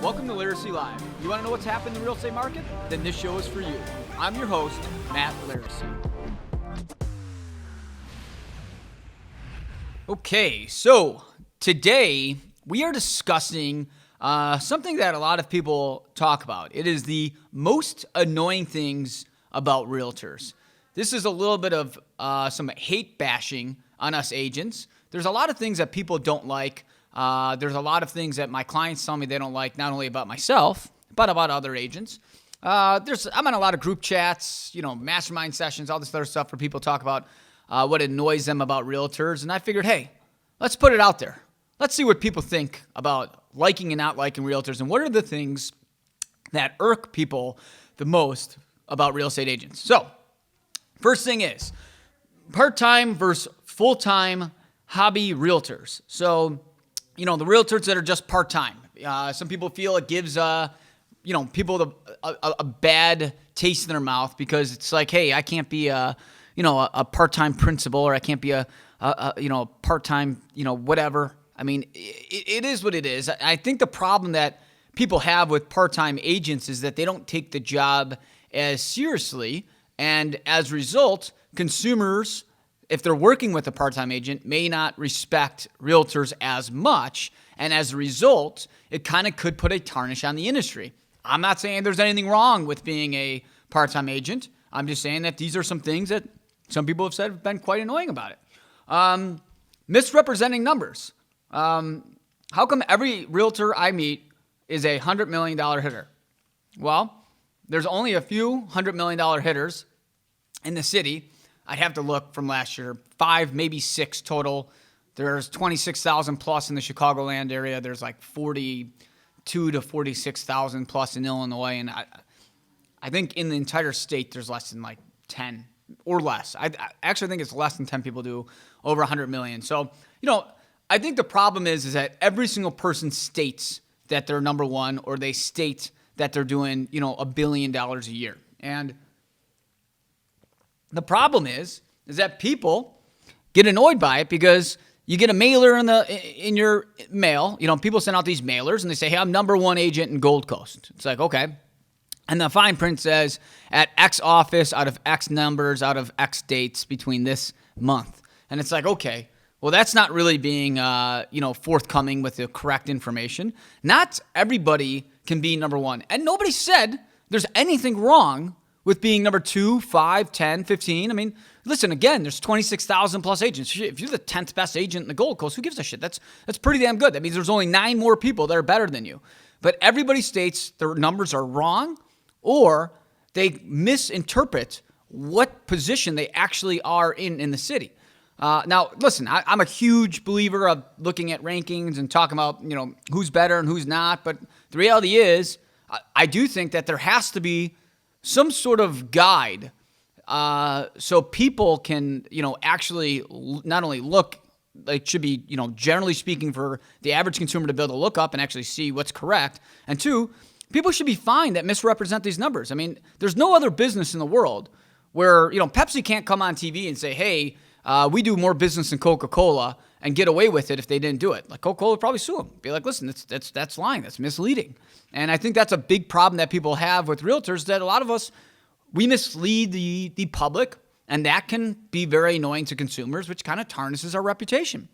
Welcome to Laricy Live. You want to know what's happening in the real estate market? Then this show is for you. I'm your host, Matt Laricy. Okay, so today we are discussing something that a lot of people talk about. It is the most annoying things about realtors. This is a little bit of some hate bashing on us agents. There's a lot of things that people don't like. There's a lot of things that my clients tell me they don't like, not only about myself, but about other agents. I'm in a lot of group chats, mastermind sessions, all this other stuff where people talk about what annoys them about realtors. And I figured, hey, let's put it out there. Let's see what people think about liking and not liking realtors, and what are the things that irk people the most about real estate agents. So, first thing is part-time versus full-time hobby realtors. So, the realtors that are just part-time. Some people feel it gives, people a bad taste in their mouth because it's like, hey, I can't be a part-time principal, or I can't be a part-time, whatever. I mean, it is what it is. I think the problem that people have with part-time agents is that they don't take the job as seriously, and as a result, consumers, if they're working with a part-time agent, may not respect realtors as much, and as a result, it kind of could put a tarnish on the industry. I'm not saying there's anything wrong with being a part-time agent. I'm just saying that these are some things that some people have said have been quite annoying about it. Misrepresenting numbers. How come every realtor I meet is a $100 million hitter? Well, there's only a few $100 million hitters in the city. I'd have to look from last year, 5, maybe 6 total. There's 26,000 plus in the Chicagoland area. There's like 42 to 46,000 plus in Illinois. And I think in the entire state, there's less than like 10 or less. I actually think it's less than 10 people do over 100 million. So, I think the problem is that every single person states that they're number one, or they state that they're doing, $1 billion a year. And the problem is that people get annoyed by it because you get a mailer in your mail. People send out these mailers and they say, hey, I'm number one agent in Gold Coast. It's like, okay. And the fine print says at X office, out of X numbers, out of X dates between this month. And it's like, okay, well, that's not really being, forthcoming with the correct information. Not everybody can be number one. And nobody said there's anything wrong with being number 2, 5, 10, 15. I mean, listen, again, there's 26,000 plus agents. If you're the 10th best agent in the Gold Coast, who gives a shit? That's pretty damn good. That means there's only 9 more people that are better than you. But everybody states their numbers are wrong, or they misinterpret what position they actually are in the city. Now, listen, I'm a huge believer of looking at rankings and talking about, who's better and who's not. But the reality is, I do think that there has to be some sort of guide so people can, actually not only look, like should be, generally speaking, for the average consumer to be able to look up and actually see what's correct. And 2, people should be fine that misrepresent these numbers. I mean, there's no other business in the world where, Pepsi can't come on TV and say, hey, we do more business than Coca-Cola, and get away with it if they didn't do it. Like, Coca-Cola would probably sue them. Be like, listen, that's lying. That's misleading. And I think that's a big problem that people have with realtors, that a lot of us, we mislead the public, and that can be very annoying to consumers, which kind of tarnishes our reputation.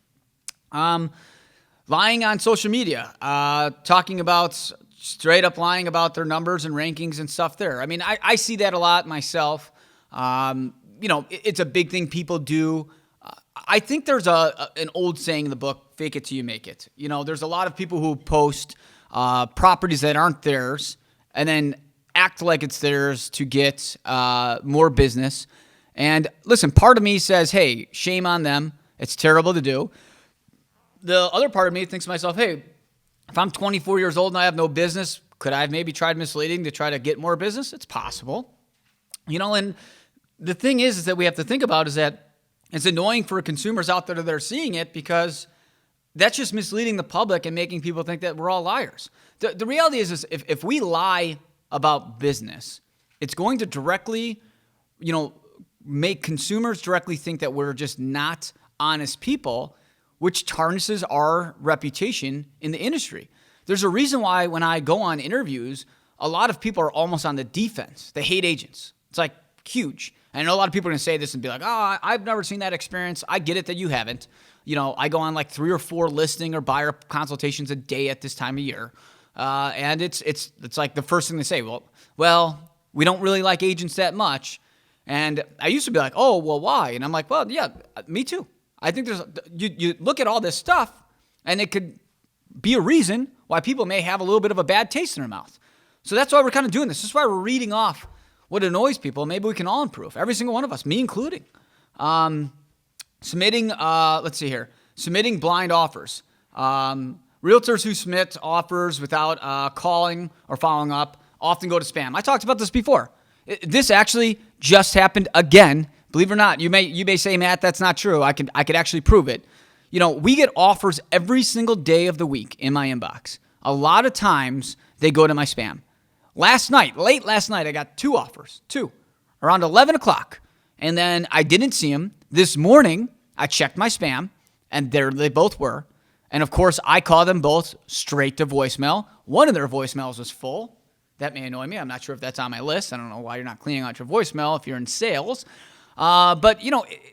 Lying on social media, talking about straight up lying about their numbers and rankings and stuff there. I mean, I see that a lot myself. It's a big thing people do. I think there's an old saying in the book, fake it till you make it. There's a lot of people who post properties that aren't theirs and then act like it's theirs to get more business. And listen, part of me says, hey, shame on them. It's terrible to do. The other part of me thinks to myself, hey, if I'm 24 years old and I have no business, could I have maybe tried misleading to try to get more business? It's possible. And the thing is that we have to think about is that it's annoying for consumers out there that are seeing it, because that's just misleading the public and making people think that we're all liars. The reality is if we lie about business, it's going to directly, make consumers directly think that we're just not honest people, which tarnishes our reputation in the industry. There's a reason why when I go on interviews, a lot of people are almost on the defense. They hate agents. It's like huge. And I know a lot of people are going to say this and be like, oh, I've never seen that experience. I get it that you haven't. I go on like 3 or 4 listing or buyer consultations a day at this time of year. And it's like the first thing they say, well, we don't really like agents that much. And I used to be like, oh, well, why? And I'm like, well, yeah, me too. I think you look at all this stuff and it could be a reason why people may have a little bit of a bad taste in their mouth. So that's why we're kind of doing this. This is why we're reading off what annoys people. Maybe we can all improve. Every single one of us, me including. Submitting blind offers. Realtors who submit offers without calling or following up often go to spam. I talked about this before. This actually just happened again. Believe it or not, you may say, Matt, that's not true. I could actually prove it. We get offers every single day of the week in my inbox. A lot of times they go to my spam. Late last night, I got 2 offers, around 11 o'clock. And then I didn't see them. This morning, I checked my spam, and there they both were. And of course, I called them both straight to voicemail. One of their voicemails was full. That may annoy me. I'm not sure if that's on my list. I don't know why you're not cleaning out your voicemail if you're in sales. But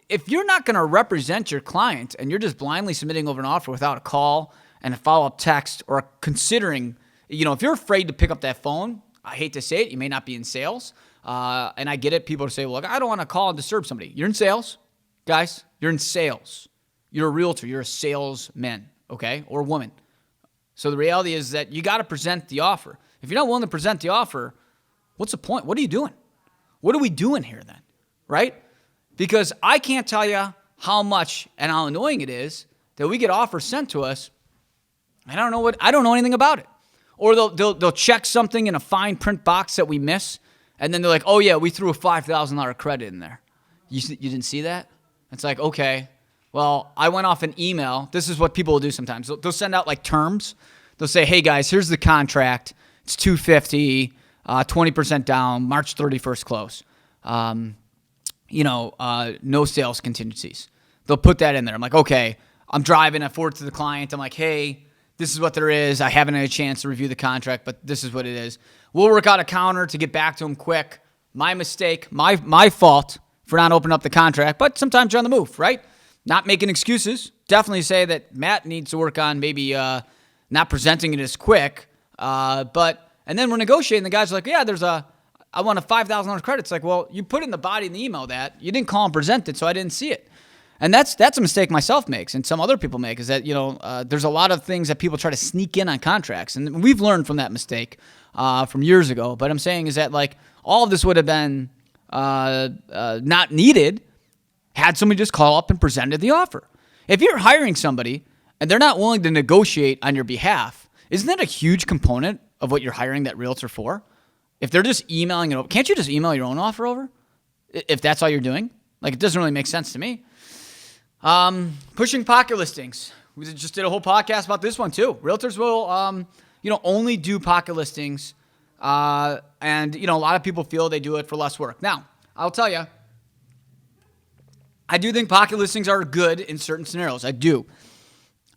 if you're not going to represent your client and you're just blindly submitting over an offer without a call and a follow-up text or considering, if you're afraid to pick up that phone, I hate to say it, you may not be in sales. And I get it. People say, well, look, I don't want to call and disturb somebody. You're in sales, guys. You're in sales. You're a realtor. You're a salesman, okay, or woman. So the reality is that you got to present the offer. If you're not willing to present the offer, what's the point? What are you doing? What are we doing here then, right? Because I can't tell you how much and how annoying it is that we get offers sent to us. I don't know anything about it. Or they'll check something in a fine print box that we miss, and then they're like, oh yeah, we threw a $5,000 credit in there. You didn't see that? It's like, okay, well, I went off an email. This is what people will do sometimes. They'll send out like terms. They'll say, hey guys, here's the contract. It's $250, 20% down, March 31st close. No sales contingencies. They'll put that in there. I'm like, okay, I'm driving. I forward to the client. I'm like, hey, this is what there is. I haven't had a chance to review the contract, but this is what it is. We'll work out a counter to get back to them quick. My mistake, my fault for not opening up the contract, but sometimes you're on the move, right? Not making excuses. Definitely say that Matt needs to work on maybe not presenting it as quick. And then we're negotiating. The guys are like, yeah, I want a $5,000 credit. It's like, well, you put in the body in the email that you didn't call and present it, so I didn't see it. And that's a mistake myself makes and some other people make is that, there's a lot of things that people try to sneak in on contracts. And we've learned from that mistake from years ago. But I'm saying is that like all of this would have been not needed had somebody just call up and presented the offer. If you're hiring somebody and they're not willing to negotiate on your behalf, isn't that a huge component of what you're hiring that realtor for? If they're just emailing it over, can't you just email your own offer over? If that's all you're doing? Like, it doesn't really make sense to me. Pushing pocket listings. We just did a whole podcast about this one too. Realtors will, only do pocket listings. And a lot of people feel they do it for less work. Now, I'll tell you, I do think pocket listings are good in certain scenarios. I do.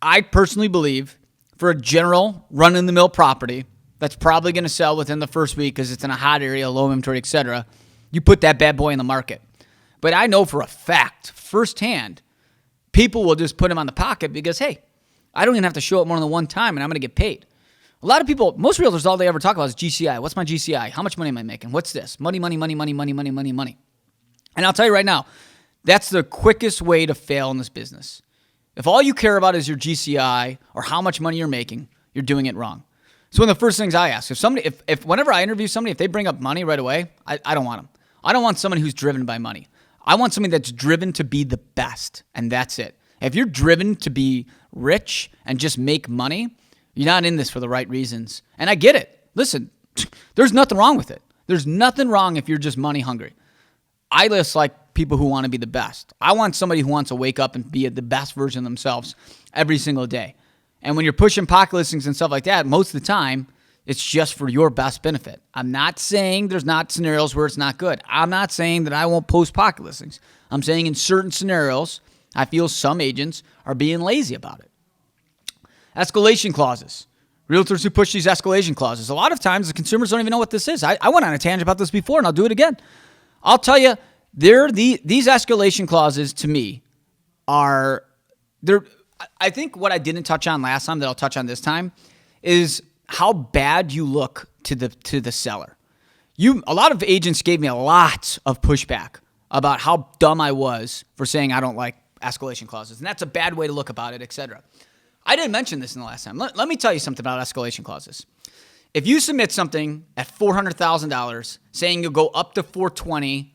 I personally believe for a general run-in-the-mill property that's probably going to sell within the first week because it's in a hot area, low inventory, etc., you put that bad boy in the market. But I know for a fact, firsthand, people will just put them on the pocket because, hey, I don't even have to show it more than one time and I'm going to get paid. A lot of people, most realtors, all they ever talk about is GCI. What's my GCI? How much money am I making? What's this? Money, money, money, money, money, money, money, money. And I'll tell you right now, that's the quickest way to fail in this business. If all you care about is your GCI or how much money you're making, you're doing it wrong. So one of the first things I ask, if whenever I interview somebody, if they bring up money right away, I don't want them. I don't want someone who's driven by money. I want somebody that's driven to be the best, and that's it. If you're driven to be rich and just make money, you're not in this for the right reasons. And I get it. Listen, there's nothing wrong with it. There's nothing wrong if you're just money hungry. I just like people who want to be the best. I want somebody who wants to wake up and be the best version of themselves every single day. And when you're pushing pocket listings and stuff like that, most of the time, it's just for your best benefit. I'm not saying there's not scenarios where it's not good. I'm not saying that I won't post pocket listings. I'm saying in certain scenarios, I feel some agents are being lazy about it. Escalation clauses. Realtors who push these escalation clauses. A lot of times the consumers don't even know what this is. I went on a tangent about this before, and I'll do it again. I'll tell you, these escalation clauses to me are, I think what I didn't touch on last time that I'll touch on this time is how bad you look to the seller. A lot of agents gave me a lot of pushback about how dumb I was for saying I don't like escalation clauses, and that's a bad way to look about it, etc. I didn't mention this in the last time. Let me tell you something about escalation clauses. If you submit something at $400,000 saying you'll go up to $420,000,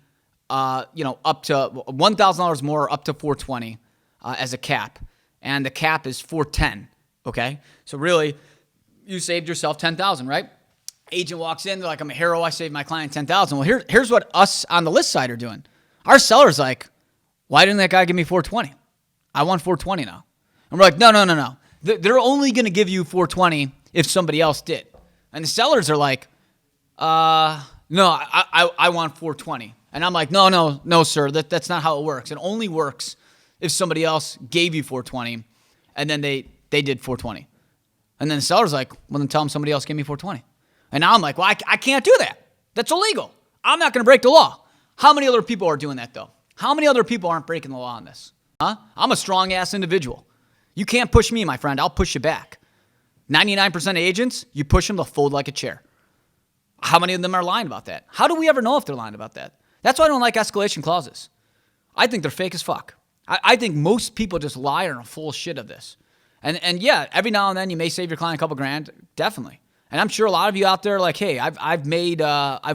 up to $1,000 more, up to $420,000 as a cap, and the cap is $410,000. Okay, so really, you saved yourself $10,000, right? Agent walks in, they're like, "I'm a hero. I saved my client $10,000." Well, here's what us on the list side are doing. Our seller's like, "Why didn't that guy give me $420,000? I want $420,000 now." And we're like, no. They're only going to give you $420,000 if somebody else did. And the sellers are like, no, I want $420,000. And I'm like, no, sir, that's not how it works. It only works if somebody else gave you $420,000 and then they did $420,000. And then the seller's like, well, then tell them somebody else gave me $420,000. And now I'm like, well, I can't do that. That's illegal. I'm not going to break the law. How many other people are doing that, though? How many other people aren't breaking the law on this? Huh? I'm a strong-ass individual. You can't push me, my friend. I'll push you back. 99% of agents, you push them, they'll fold like a chair. How many of them are lying about that? How do we ever know if they're lying about that? That's why I don't like escalation clauses. I think they're fake as fuck. I think most people just lie and are full of shit of this. And yeah, every now and then you may save your client a couple grand, definitely. And I'm sure a lot of you out there are like, hey, I've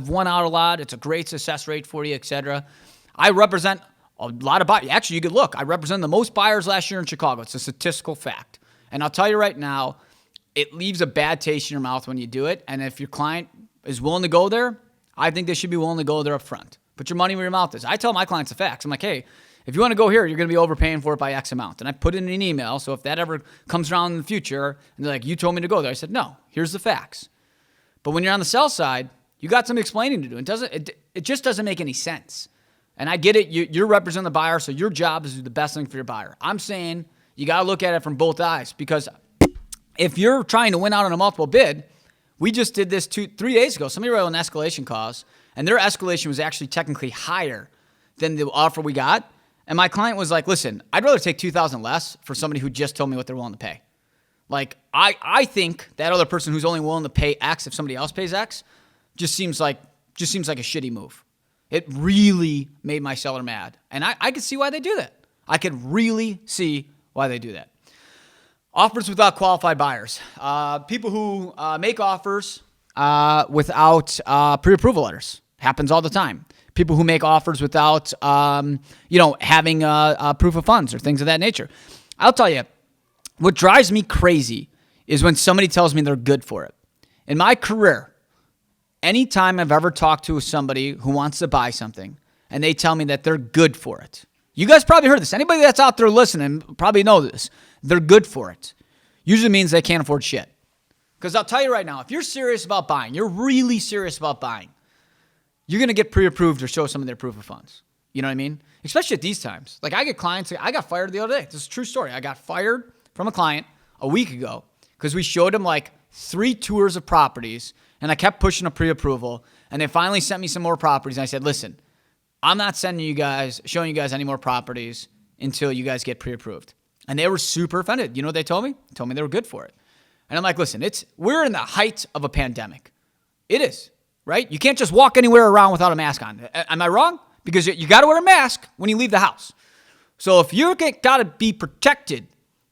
won out a lot. It's a great success rate for you, etc. I represent a lot of buyers. Actually, you could look. I represented the most buyers last year in Chicago. It's a statistical fact. And I'll tell you right now, it leaves a bad taste in your mouth when you do it. And if your client is willing to go there, I think they should be willing to go there up front. Put your money where your mouth is. I tell my clients the facts. I'm like, hey, if you want to go here, you're going to be overpaying for it by X amount. And I put it in an email. So if that ever comes around in the future and they're like, you told me to go there, I said, no, here's the facts. But when you're on the sell side, you got some explaining to do. It just doesn't make any sense. And I get it. You're representing the buyer, so your job is to do the best thing for your buyer. I'm saying you got to look at it from both eyes, because if you're trying to win out on a multiple bid, we just did this 3 days ago. Somebody wrote an escalation clause, and their escalation was actually technically higher than the offer we got. And my client was like, listen, I'd rather take $2,000 less for somebody who just told me what they're willing to pay. Like, I think that other person who's only willing to pay X if somebody else pays X just seems like a shitty move. It really made my seller mad. And I could see why they do that. I could really see why they do that. Offers without qualified buyers. People who make offers without pre-approval letters. Happens all the time. People who make offers without, having proof of funds or things of that nature. I'll tell you, what drives me crazy is when somebody tells me they're good for it. In my career, anytime I've ever talked to somebody who wants to buy something and they tell me that they're good for it. You guys probably heard this. Anybody that's out there listening probably know this. They're good for it. Usually means they can't afford shit. Because I'll tell you right now, if you're serious about buying, you're really serious about buying, you're going to get pre-approved or show some of their proof of funds. You know what I mean? Especially at these times. Like, I get clients, I got fired the other day. This is a true story. I got fired from a client a week ago because we showed him like 3 tours of properties, and I kept pushing a pre-approval, and they finally sent me some more properties. And I said, listen, I'm not showing you guys any more properties until you guys get pre-approved. And they were super offended. You know what they told me? They told me they were good for it. And I'm like, listen, we're in the height of a pandemic. It is, right? You can't just walk anywhere around without a mask on. Am I wrong? Because you got to wear a mask when you leave the house. So if you got to be protected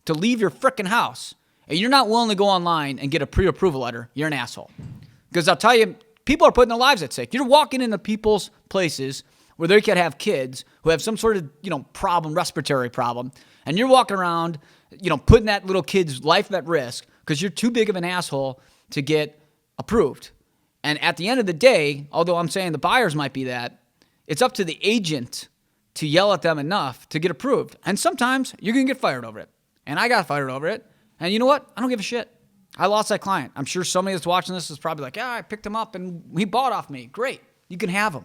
to leave your freaking house and you're not willing to go online and get a pre-approval letter, you're an asshole. Because I'll tell you, people are putting their lives at stake. You're walking into people's places where they could have kids who have some sort of, problem, respiratory problem, and you're walking around, putting that little kid's life at risk because you're too big of an asshole to get approved. And at the end of the day, although I'm saying the buyers might be that, it's up to the agent to yell at them enough to get approved. And sometimes you're going to get fired over it. And I got fired over it. And you know what? I don't give a shit. I lost that client. I'm sure somebody that's watching this is probably like, I picked him up and he bought off me. Great. You can have him.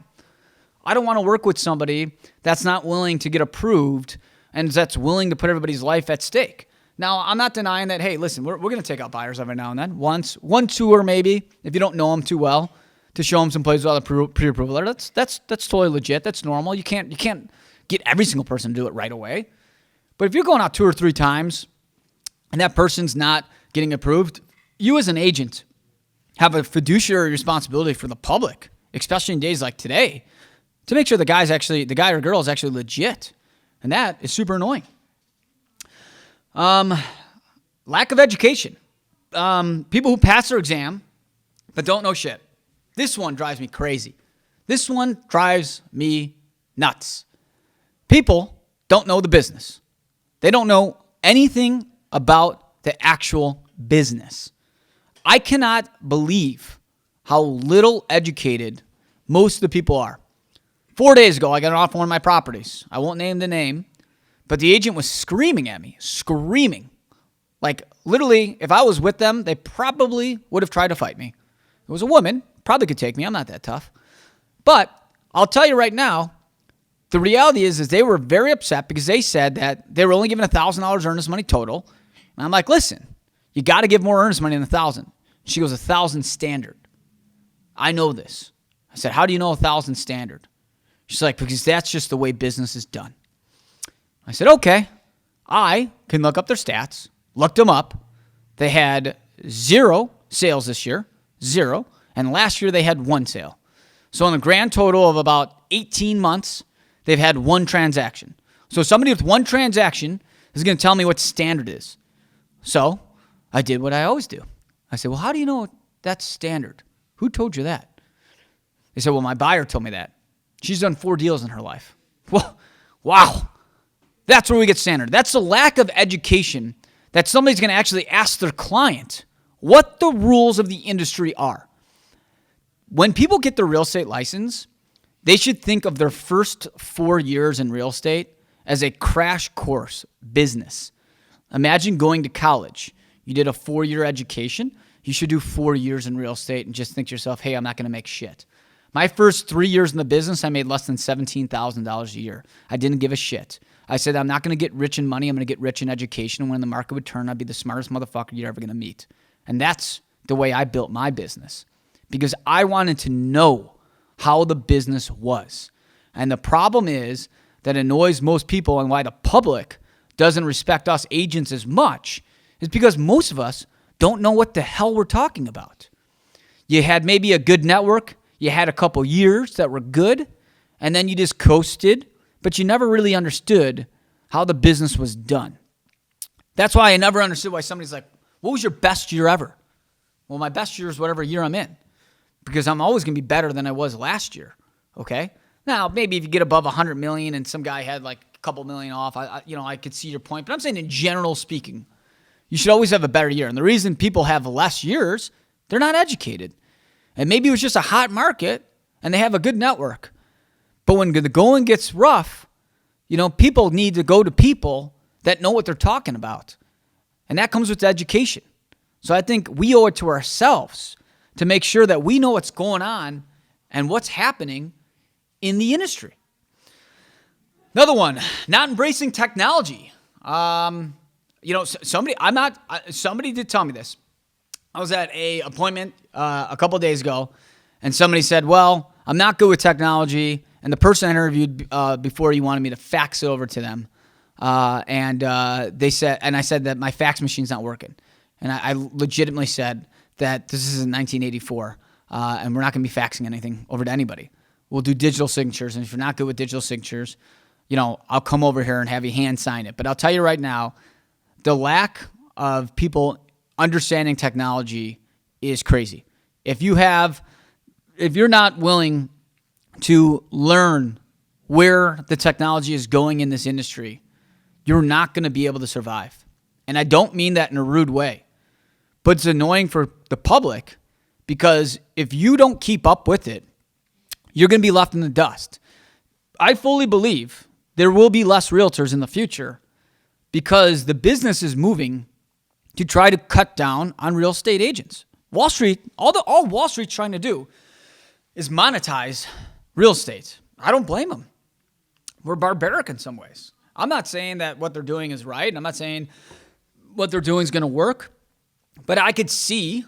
I don't want to work with somebody that's not willing to get approved and that's willing to put everybody's life at stake. Now, I'm not denying that, hey, listen, we're going to take out buyers every now and then. One tour maybe, if you don't know them too well, to show them some places without a pre-approval letter. That's totally legit. That's normal. You can't get every single person to do it right away. But if you're going out 2 or 3 times and that person's not getting approved, you as an agent have a fiduciary responsibility for the public, especially in days like today, to make sure the guy or girl is actually legit. And that is super annoying. Lack of education. People who pass their exam but don't know shit. This one drives me crazy. This one drives me nuts. People don't know the business. They don't know anything about the actual business. I cannot believe how little educated most of the people are. 4 days ago, I got an offer on one of my properties. I won't name the name, but the agent was screaming at me, screaming. Like, literally, if I was with them, they probably would have tried to fight me. It was a woman, probably could take me. I'm not that tough. But I'll tell you right now, the reality is they were very upset because they said that they were only given $1,000 earnest money total. And I'm like, listen, you got to give more earnest money than 1,000. She goes, 1,000 standard. I know this. I said, how do you know 1,000 standard? She's like, because that's just the way business is done. I said, okay. I can look up their stats. Looked them up. They had 0 sales this year, 0. And last year they had 1 sale. So in a grand total of about 18 months, they've had 1 transaction. So somebody with 1 transaction is going to tell me what standard is. So I did what I always do. I said, well, how do you know that's standard? Who told you that? They said, well, my buyer told me that. She's done 4 deals in her life. Well, wow. That's where we get standard. That's the lack of education that somebody's going to actually ask their client what the rules of the industry are. When people get their real estate license, they should think of their first 4 years in real estate as a crash course business. Imagine going to college. You did a 4-year education. You should do 4 years in real estate and just think to yourself, hey, I'm not going to make shit. My first 3 years in the business, I made less than $17,000 a year. I didn't give a shit. I said, I'm not going to get rich in money. I'm going to get rich in education. And when the market would turn, I'd be the smartest motherfucker you're ever going to meet. And that's the way I built my business because I wanted to know how the business was. And the problem is that annoys most people and why the public doesn't respect us agents as much is because most of us don't know what the hell we're talking about. You had maybe a good network. You had a couple years that were good, and then you just coasted, but you never really understood how the business was done. That's why I never understood why somebody's like, what was your best year ever? Well, my best year is whatever year I'm in because I'm always going to be better than I was last year, okay? Now, maybe if you get above 100 million and some guy had like a couple million off, I could see your point, but I'm saying in general speaking, you should always have a better year. And the reason people have less years, they're not educated. And maybe it was just a hot market and they have a good network. But when the going gets rough, people need to go to people that know what they're talking about. And that comes with education. So I think we owe it to ourselves to make sure that we know what's going on and what's happening in the industry. Another one, not embracing technology. Somebody did tell me this. I was at a appointment a couple of days ago, and somebody said, well, I'm not good with technology, and the person I interviewed before you wanted me to fax it over to them, and I said that my fax machine's not working, and I legitimately said that this is in 1984, and we're not going to be faxing anything over to anybody. We'll do digital signatures, and if you're not good with digital signatures, I'll come over here and have you hand sign it. But I'll tell you right now, the lack of people understanding technology is crazy. If you're not willing to learn where the technology is going in this industry, you're not going to be able to survive. And I don't mean that in a rude way, but it's annoying for the public because if you don't keep up with it, you're going to be left in the dust. I fully believe there will be less realtors in the future because the business is moving to try to cut down on real estate agents. Wall Street, all Wall Street's trying to do is monetize real estate. I don't blame them. We're barbaric in some ways. I'm not saying that what they're doing is right. I'm not saying what they're doing is going to work. But I could see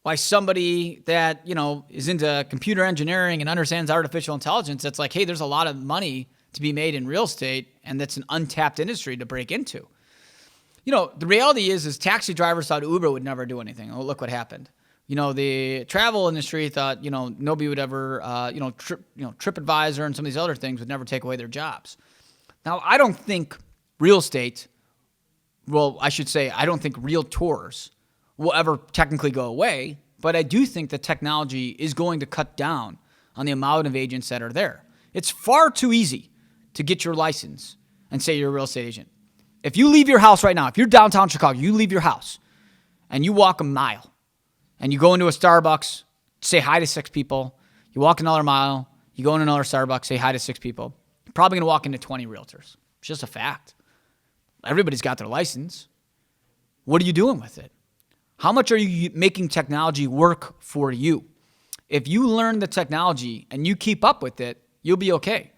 why somebody that, is into computer engineering and understands artificial intelligence, that's like, hey, there's a lot of money to be made in real estate, and that's an untapped industry to break into. The reality is taxi drivers thought Uber would never do anything. Oh, look what happened. The travel industry thought, nobody would ever, TripAdvisor and some of these other things would never take away their jobs. Now, I don't think real estate, I don't think realtors will ever technically go away, but I do think that technology is going to cut down on the amount of agents that are there. It's far too easy to get your license and say you're a real estate agent. If you leave your house right now, if you're downtown Chicago, you leave your house and you walk a mile and you go into a Starbucks, say hi to 6 people, you walk another mile, you go into another Starbucks, say hi to 6 people, you're probably going to walk into 20 realtors. It's just a fact. Everybody's got their license. What are you doing with it? How much are you making technology work for you? If you learn the technology and you keep up with it, you'll be okay.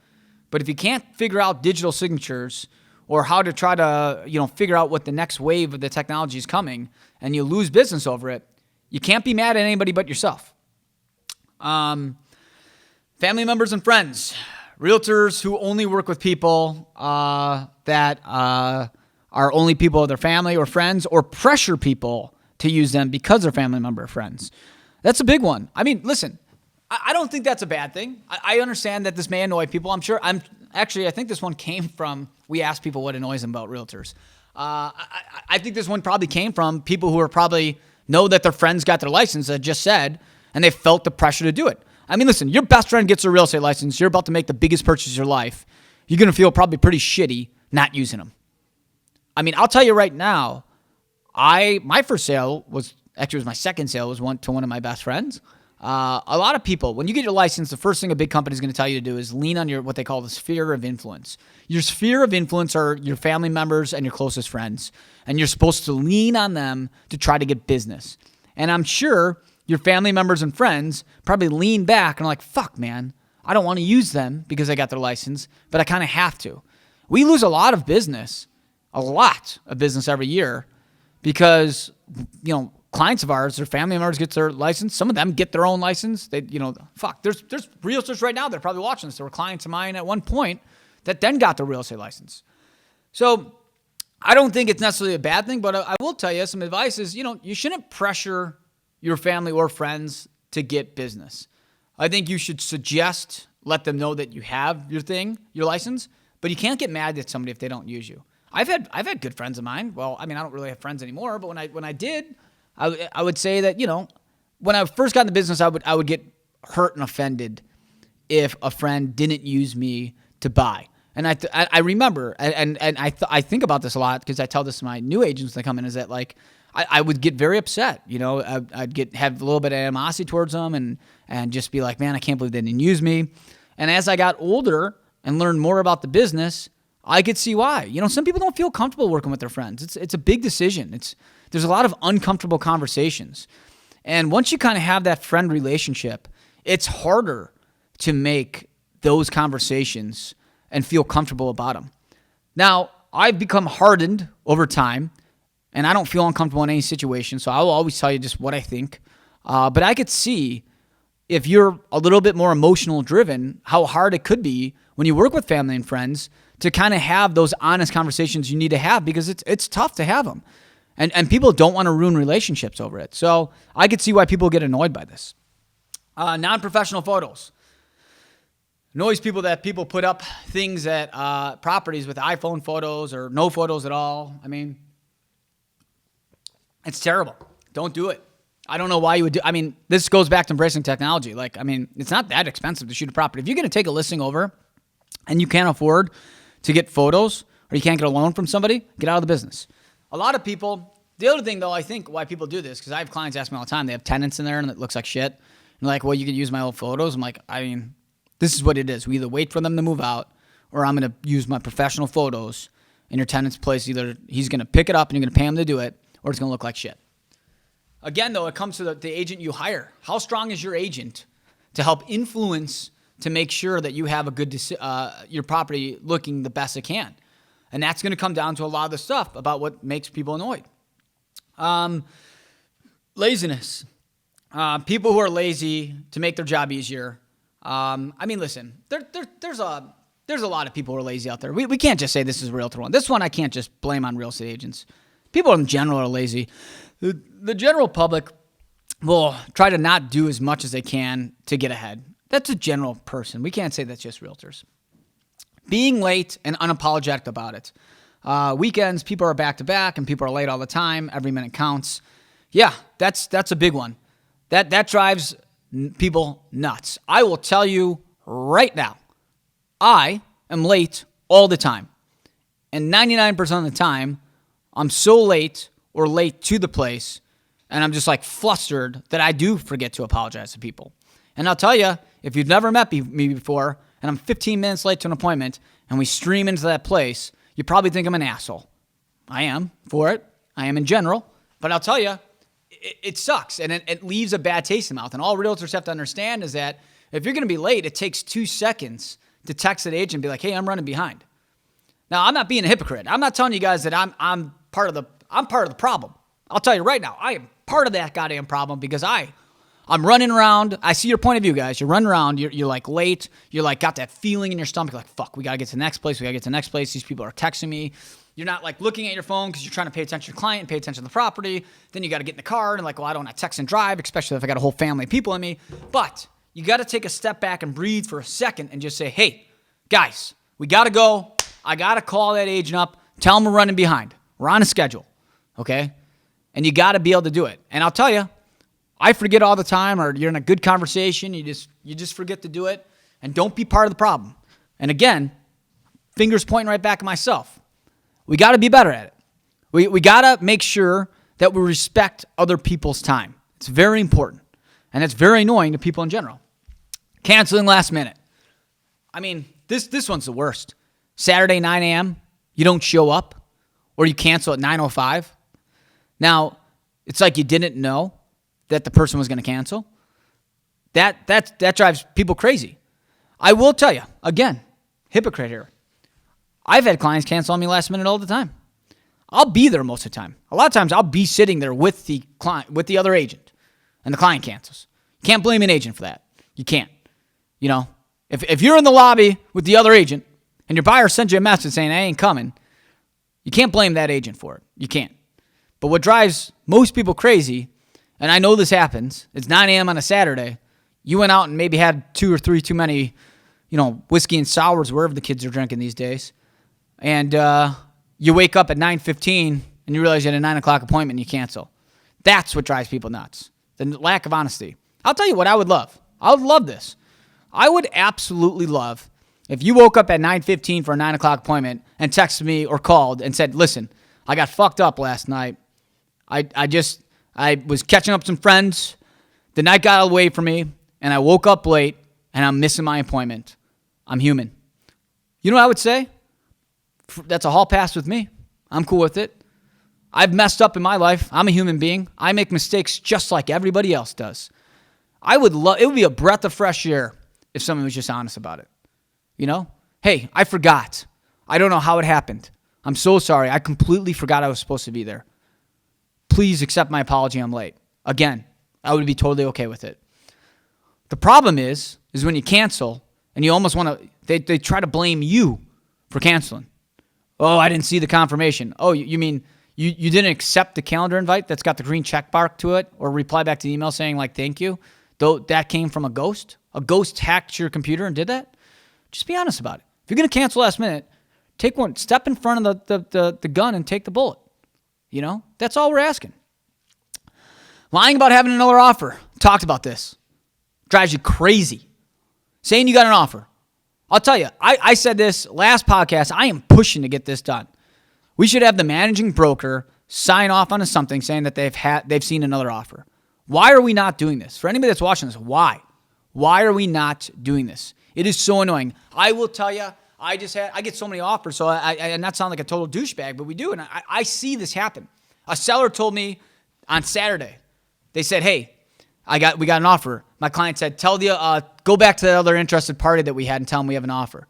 But if you can't figure out digital signatures or how to try to, figure out what the next wave of the technology is coming, and you lose business over it, you can't be mad at anybody but yourself. Family members and friends, realtors who only work with people that are only people of their family or friends, or pressure people to use them because they're family member or friends. That's a big one. I mean, listen, I don't think that's a bad thing. I understand that this may annoy people. I think this one came from, we asked people what annoys them about realtors. I think this one probably came from people who are probably know that their friends got their license, as I just said, and they felt the pressure to do it. I mean, listen, your best friend gets a real estate license. You're about to make the biggest purchase of your life. You're going to feel probably pretty shitty not using them. I mean, I'll tell you right now, my first sale was my second sale was to one of my best friends. A lot of people, when you get your license, the first thing a big company is going to tell you to do is lean on what they call the sphere of influence. Your sphere of influence are your family members and your closest friends, and you're supposed to lean on them to try to get business. And I'm sure your family members and friends probably lean back and are like, fuck, man, I don't want to use them because I got their license, but I kind of have to. We lose a lot of business every year because, clients of ours, their family members get their license. Some of them get their own license. There's realtors right now that are probably watching this. There were clients of mine at one point that then got their real estate license. So I don't think it's necessarily a bad thing, but I will tell you some advice is, you shouldn't pressure your family or friends to get business. I think you should let them know that you have your license, but you can't get mad at somebody if they don't use you. I've had good friends of mine. Well, I mean, I don't really have friends anymore, but when I did, I would say that, when I first got in the business, I would get hurt and offended if a friend didn't use me to buy. And I remember, and I think about this a lot because I tell this to my new agents that come in, is that like, I would get very upset. I'd have a little bit of animosity towards them and just be like, man, I can't believe they didn't use me. And as I got older and learned more about the business, I could see why. Some people don't feel comfortable working with their friends. It's a big decision. There's a lot of uncomfortable conversations. And once you kind of have that friend relationship, it's harder to make those conversations and feel comfortable about them. Now, I've become hardened over time, and I don't feel uncomfortable in any situation, so I will always tell you just what I think. But I could see, if you're a little bit more emotional driven, how hard it could be when you work with family and friends to kind of have those honest conversations you need to have, because it's tough to have them. And people don't want to ruin relationships over it. So I could see why people get annoyed by this. Non-professional photos. Annoys people that people put up things at properties with iPhone photos or no photos at all. I mean, it's terrible. Don't do it. I don't know why you would do. I mean, this goes back to embracing technology. It's not that expensive to shoot a property. If you're going to take a listing over and you can't afford to get photos, or you can't get a loan from somebody, get out of the business. A lot of people, the other thing though, I think why people do this, because I have clients ask me all the time, they have tenants in there and it looks like shit. And they're like, well, you can use my old photos. I'm like, this is what it is. We either wait for them to move out, or I'm going to use my professional photos in your tenant's place. Either he's going to pick it up and you're going to pay him to do it, or it's going to look like shit. Again, though, it comes to the agent you hire. How strong is your agent to help influence to make sure that you have a good your property looking the best it can? And that's going to come down to a lot of the stuff about what makes people annoyed. Laziness. People who are lazy to make their job easier. Listen, there's a lot of people who are lazy out there. We can't just say this is a realtor one. This one I can't just blame on real estate agents. People in general are lazy. The general public will try to not do as much as they can to get ahead. That's a general person. We can't say that's just realtors. Being late and unapologetic about it. Weekends, people are back to back and people are late all the time. Every minute counts. Yeah, that's a big one. That drives people nuts. I will tell you right now, I am late all the time. And 99% of the time, I'm so late or late to the place, and I'm just like flustered that I do forget to apologize to people. And I'll tell you, if you've never met me before, and I'm 15 minutes late to an appointment, and we stream into that place, you probably think I'm an asshole. I am for it. I am in general. But I'll tell you, it sucks, and it leaves a bad taste in the mouth. And all realtors have to understand is that if you're going to be late, it takes 2 seconds to text an agent and be like, hey, I'm running behind. Now, I'm not being a hypocrite. I'm not telling you guys that I'm part of the problem. I'll tell you right now, I am part of that goddamn problem because I'm running around. I see your point of view, guys. You're running around. You're like late. You're like got that feeling in your stomach. You're like, fuck, we got to get to the next place. We got to get to the next place. These people are texting me. You're not like looking at your phone because you're trying to pay attention to the client and pay attention to the property. Then you got to get in the car and like, well, I don't want to text and drive, especially if I got a whole family of people in me. But you got to take a step back and breathe for a second and just say, hey, guys, we got to go. I got to call that agent up. Tell them we're running behind. We're on a schedule, okay? And you got to be able to do it. And I'll tell you, I forget all the time, or you're in a good conversation, you just forget to do it, and don't be part of the problem. And again, fingers pointing right back at myself. We got to be better at it. We got to make sure that we respect other people's time. It's very important, and it's very annoying to people in general. Canceling last minute. I mean, this one's the worst. Saturday, 9 a.m., you don't show up, or you cancel at 9:05. Now, it's like you didn't know that the person was going to cancel. That drives people crazy. I will tell you, again, hypocrite here. I've had clients cancel on me last minute all the time. I'll be there most of the time. A lot of times I'll be sitting there with the client, with the other agent, and the client cancels. You can't blame an agent for that. You can't. You know, if you're in the lobby with the other agent and your buyer sends you a message saying, I ain't coming, you can't blame that agent for it. You can't. But what drives most people crazy, and I know this happens, it's 9 a.m. on a Saturday. You went out and maybe had 2 or 3 too many, whiskey and sours, wherever the kids are drinking these days. And you wake up at 9:15 and you realize you had a 9 o'clock appointment and you cancel. That's what drives people nuts. The lack of honesty. I'll tell you what I would love. I would love this. I would absolutely love if you woke up at 9:15 for a 9 o'clock appointment and texted me or called and said, listen, I got fucked up last night. I was catching up with some friends. The night got away from me, and I woke up late, and I'm missing my appointment. I'm human. You know what I would say? That's a hall pass with me. I'm cool with it. I've messed up in my life. I'm a human being. I make mistakes just like everybody else does. It would be a breath of fresh air if someone was just honest about it. Hey, I forgot. I don't know how it happened. I'm so sorry. I completely forgot I was supposed to be there. Please accept my apology. I'm late. Again, I would be totally okay with it. The problem is when you cancel and you almost want to, they try to blame you for canceling. Oh, I didn't see the confirmation. Oh, you mean you didn't accept the calendar invite that's got the green check mark to it or reply back to the email saying like, thank you? Though that came from a ghost? A ghost hacked your computer and did that? Just be honest about it. If you're going to cancel last minute, take one step in front of the gun and take the bullet. That's all we're asking. Lying about having another offer. Talked about this. Drives you crazy. Saying you got an offer. I'll tell you, I said this last podcast. I am pushing to get this done. We should have the managing broker sign off on something saying that they've seen another offer. Why are we not doing this? For anybody that's watching this, why? Why are we not doing this? It is so annoying. I will tell you, I get so many offers, so I not sound like a total douchebag, but we do, and I see this happen. A seller told me on Saturday, they said, hey, we got an offer. My client said, go back to the other interested party that we had and tell them we have an offer.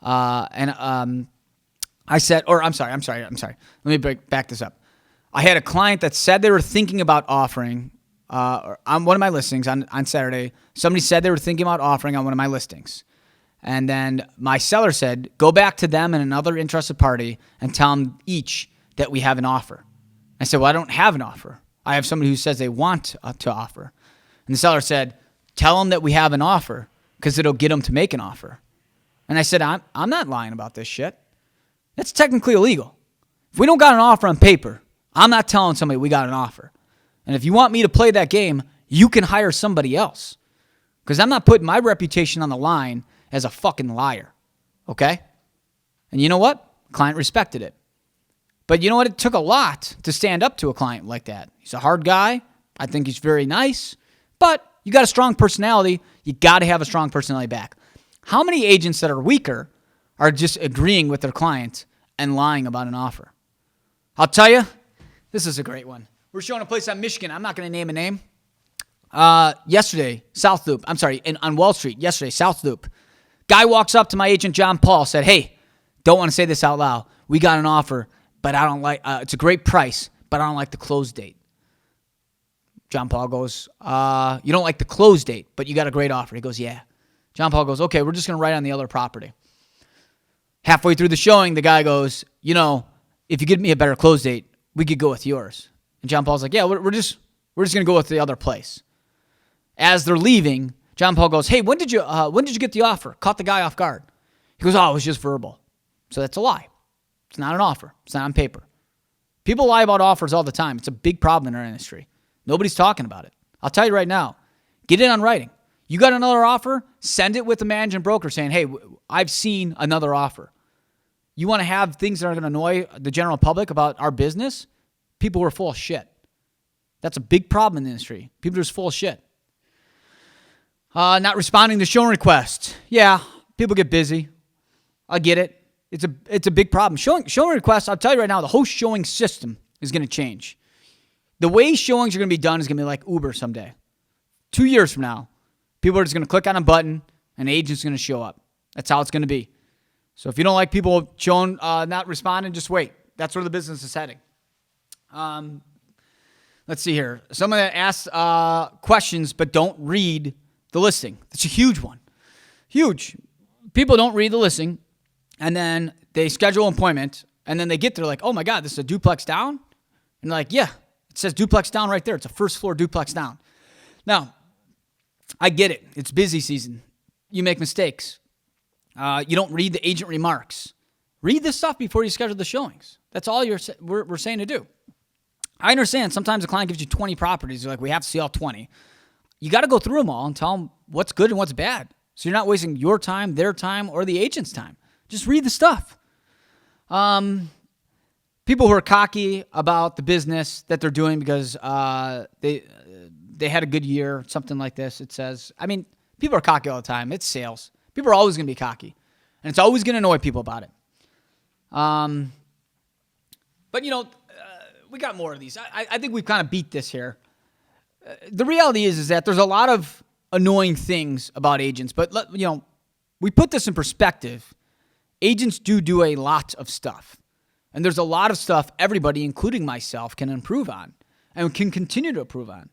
I said, I'm sorry. Let me back this up. I had a client that said they were thinking about offering on one of my listings on Saturday. Somebody said they were thinking about offering on one of my listings. And then my seller said, go back to them and another interested party and tell them each that we have an offer. I said, well, I don't have an offer. I have somebody who says they want to offer. And the seller said, tell them that we have an offer because it'll get them to make an offer. And I said, I'm not lying about this shit. That's technically illegal. If we don't got an offer on paper, I'm not telling somebody we got an offer. And if you want me to play that game, you can hire somebody else. Because I'm not putting my reputation on the line as a fucking liar. Okay? And you know what? Client respected it. But you know what? It took a lot to stand up to a client like that. He's a hard guy. I think he's very nice. But you got a strong personality. You got to have a strong personality back. How many agents that are weaker are just agreeing with their client and lying about an offer? I'll tell you, this is a great one. We're showing a place on Michigan. I'm not going to name a name. Yesterday, South Loop. I'm sorry, on Wall Street. Yesterday, South Loop. Guy walks up to my agent, John Paul, said, hey, don't want to say this out loud. We got an offer, but I don't like, it's a great price, but I don't like the close date. John Paul goes, you don't like the close date, but you got a great offer. He goes, yeah. John Paul goes, okay, we're just going to write on the other property. Halfway through the showing, the guy goes, you know, if you give me a better close date, we could go with yours. And John Paul's like, yeah, we're just going to go with the other place. As they're leaving, John Paul goes, hey, when did you get the offer? Caught the guy off guard. He goes, oh, it was just verbal. So that's a lie. It's not an offer. It's not on paper. People lie about offers all the time. It's a big problem in our industry. Nobody's talking about it. I'll tell you right now, get it on writing. You got another offer, send it with the managing broker saying, hey, I've seen another offer. You want to have things that are going to annoy the general public about our business? People are full of shit. That's a big problem in the industry. People are just full of shit. Not responding to showing requests. Yeah, people get busy. I get it. It's a big problem. Showing requests, I'll tell you right now, the whole showing system is going to change. The way showings are going to be done is going to be like Uber someday. 2 years from now, people are just going to click on a button and an agent's going to show up. That's how it's going to be. So if you don't like people showing, not responding, just wait. That's where the business is heading. Let's see here. Someone that asks questions but don't read the listing. That's a huge one. Huge. People don't read the listing, and then they schedule an appointment, and then they get there like, oh my God, this is a duplex down? And they're like, yeah, it says duplex down right there. It's a first floor duplex down. Now, I get it. It's busy season. You make mistakes. You don't read the agent remarks. Read this stuff before you schedule the showings. That's all we're saying to do. I understand sometimes a client gives you 20 properties. You're like, we have to see all 20. You got to go through them all and tell them what's good and what's bad. So you're not wasting your time, their time, or the agent's time. Just read the stuff. People who are cocky about the business that they're doing because they had a good year, something like this, it says. I mean, people are cocky all the time. It's sales. People are always going to be cocky. And it's always going to annoy people about it. But, you know, we got more of these. I think we've kind of beat this here. The reality is that there's a lot of annoying things about agents. But, you know, we put this in perspective. Agents do a lot of stuff. And there's a lot of stuff everybody, including myself, can improve on and can continue to improve on.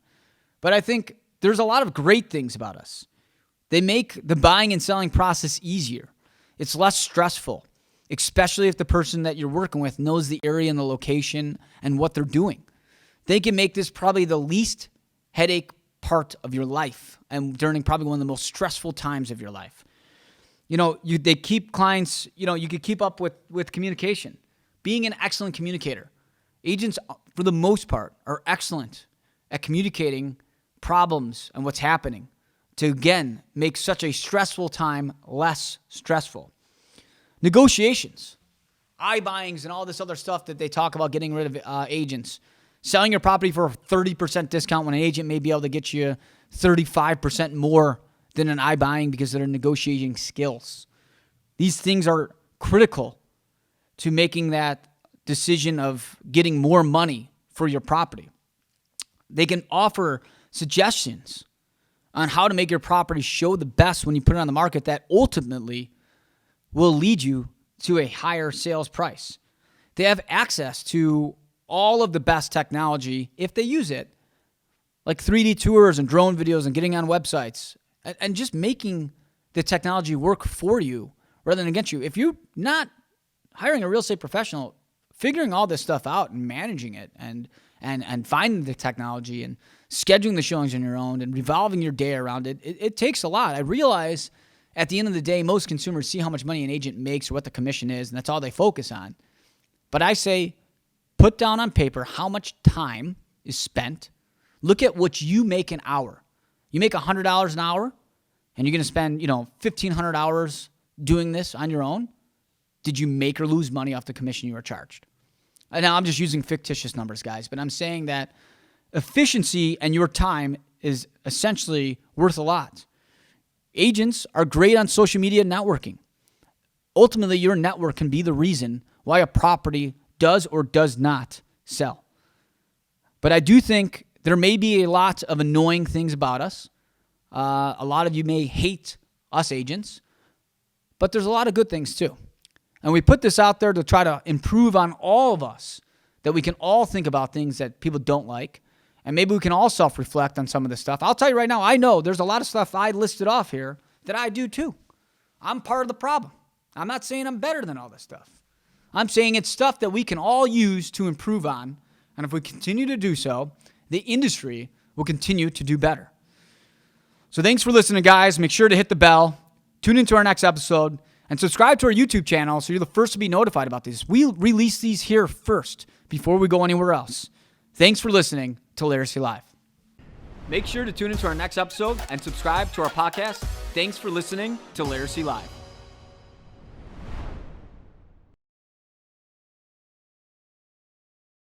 But I think there's a lot of great things about us. They make the buying and selling process easier. It's less stressful, especially if the person that you're working with knows the area and the location and what they're doing. They can make this probably the least headache part of your life and during probably one of the most stressful times of your life. You know, they keep clients, you know, you could keep up with communication. Being an excellent communicator. Agents, for the most part, are excellent at communicating problems and what's happening to, again, make such a stressful time less stressful. Negotiations, iBuyings, and all this other stuff that they talk about getting rid of agents. Selling your property for a 30% discount when an agent may be able to get you 35% more than an iBuying because of their negotiating skills. These things are critical to making that decision of getting more money for your property. They can offer suggestions on how to make your property show the best when you put it on the market that ultimately will lead you to a higher sales price. They have access to all of the best technology if they use it, like 3D tours and drone videos and getting on websites and just making the technology work for you rather than against you. If you're not hiring a real estate professional, figuring all this stuff out and managing it and finding the technology and scheduling the showings on your own and revolving your day around it, it takes a lot. I realize at the end of the day, most consumers see how much money an agent makes or what the commission is, and that's all they focus on. But I say, put down on paper how much time is spent. Look at what you make an hour. You make $100 an hour, and you're going to spend, 1,500 hours doing this on your own. Did you make or lose money off the commission you were charged? And now I'm just using fictitious numbers, guys, but I'm saying that efficiency and your time is essentially worth a lot. Agents are great on social media networking. Ultimately, your network can be the reason why a property does or does not sell. But I do think there may be a lot of annoying things about us. A lot of you may hate us agents, but there's a lot of good things too. And we put this out there to try to improve on all of us, that we can all think about things that people don't like, and maybe we can all self-reflect on some of this stuff. I'll tell you right now, I know there's a lot of stuff I listed off here that I do too. I'm part of the problem. I'm not saying I'm better than all this stuff. I'm saying it's stuff that we can all use to improve on, and if we continue to do so, the industry will continue to do better. So thanks for listening, guys. Make sure to hit the bell, tune into our next episode, and subscribe to our YouTube channel so you're the first to be notified about these. We release these here first before we go anywhere else. Thanks for listening to Laricy Live. Make sure to tune into our next episode and subscribe to our podcast. Thanks for listening to Laricy Live.